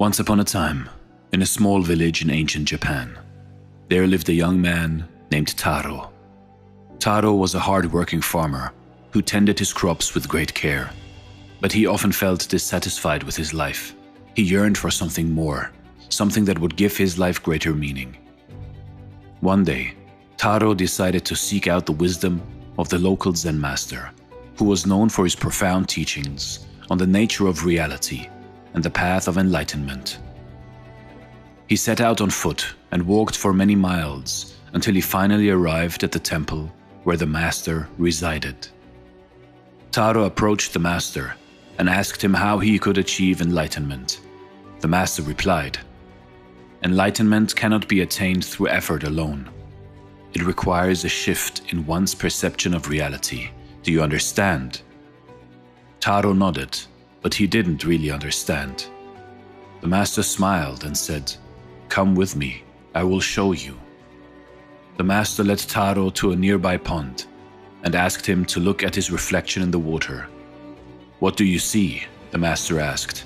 Once upon a time, in a small village in ancient Japan, there lived a young man named Taro. Taro was a hard-working farmer who tended his crops with great care, but he often felt dissatisfied with his life. He yearned for something more, something that would give his life greater meaning. One day, Taro decided to seek out the wisdom of the local Zen master, who was known for his profound teachings on the nature of reality and the path of enlightenment. He set out on foot and walked for many miles until he finally arrived at the temple where the master resided. Taro approached the master and asked him how he could achieve enlightenment. The master replied, "Enlightenment cannot be attained through effort alone. It requires a shift in one's perception of reality. Do you understand?" Taro nodded, but he didn't really understand. The master smiled and said, "Come with me, I will show you." The master led Taro to a nearby pond and asked him to look at his reflection in the water. "What do you see?" the master asked.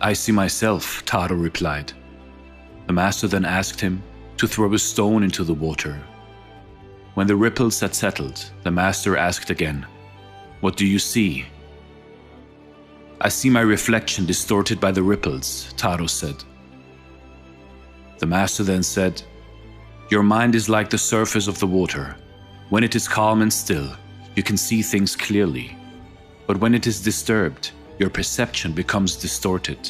"I see myself," Taro replied. The master then asked him to throw a stone into the water. When the ripples had settled, the master asked again, "What do you see?" "I see my reflection distorted by the ripples," Taro said. The master then said, "Your mind is like the surface of the water. When it is calm and still, you can see things clearly. But when it is disturbed, your perception becomes distorted.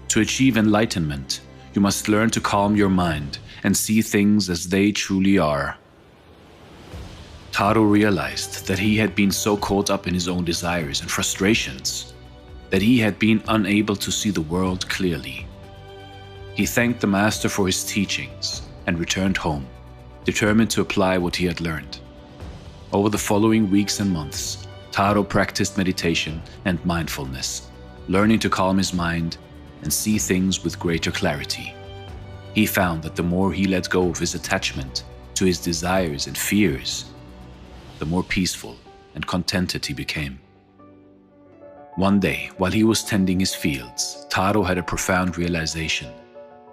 To achieve enlightenment, you must learn to calm your mind and see things as they truly are." Taro realized that he had been so caught up in his own desires and frustrations that he had been unable to see the world clearly. He thanked the master for his teachings and returned home, determined to apply what he had learned. Over the following weeks and months, Taro practiced meditation and mindfulness, learning to calm his mind and see things with greater clarity. He found that the more he let go of his attachment to his desires and fears, the more peaceful and contented he became. One day, while he was tending his fields, Taro had a profound realization.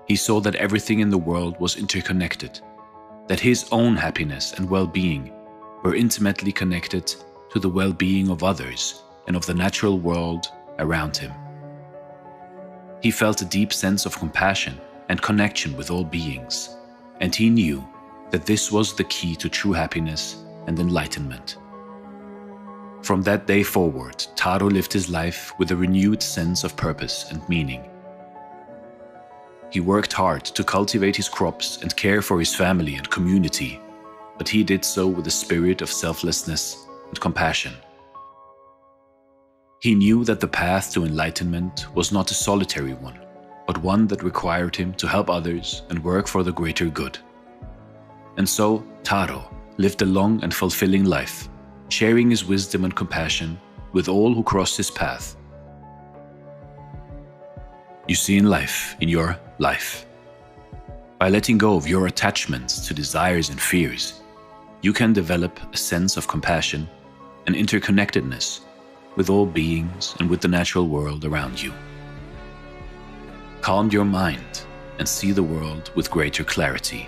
He saw that everything in the world was interconnected, that his own happiness and well-being were intimately connected to the well-being of others and of the natural world around him. He felt a deep sense of compassion and connection with all beings, and he knew that this was the key to true happiness and enlightenment. From that day forward, Taro lived his life with a renewed sense of purpose and meaning. He worked hard to cultivate his crops and care for his family and community, but he did so with a spirit of selflessness and compassion. He knew that the path to enlightenment was not a solitary one, but one that required him to help others and work for the greater good. And so, Taro lived a long and fulfilling life, sharing his wisdom and compassion with all who crossed his path. You see in your life, by letting go of your attachments to desires and fears, you can develop a sense of compassion and interconnectedness with all beings and with the natural world around you. Calm your mind and see the world with greater clarity.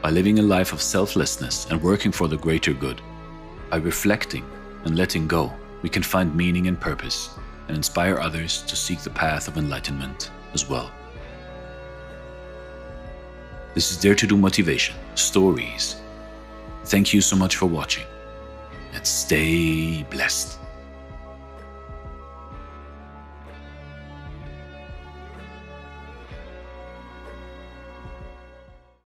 By living a life of selflessness and working for the greater good, by reflecting and letting go, we can find meaning and purpose and inspire others to seek the path of enlightenment as well. This is Dare to Do Motivation Stories. Thank you so much for watching, and stay blessed.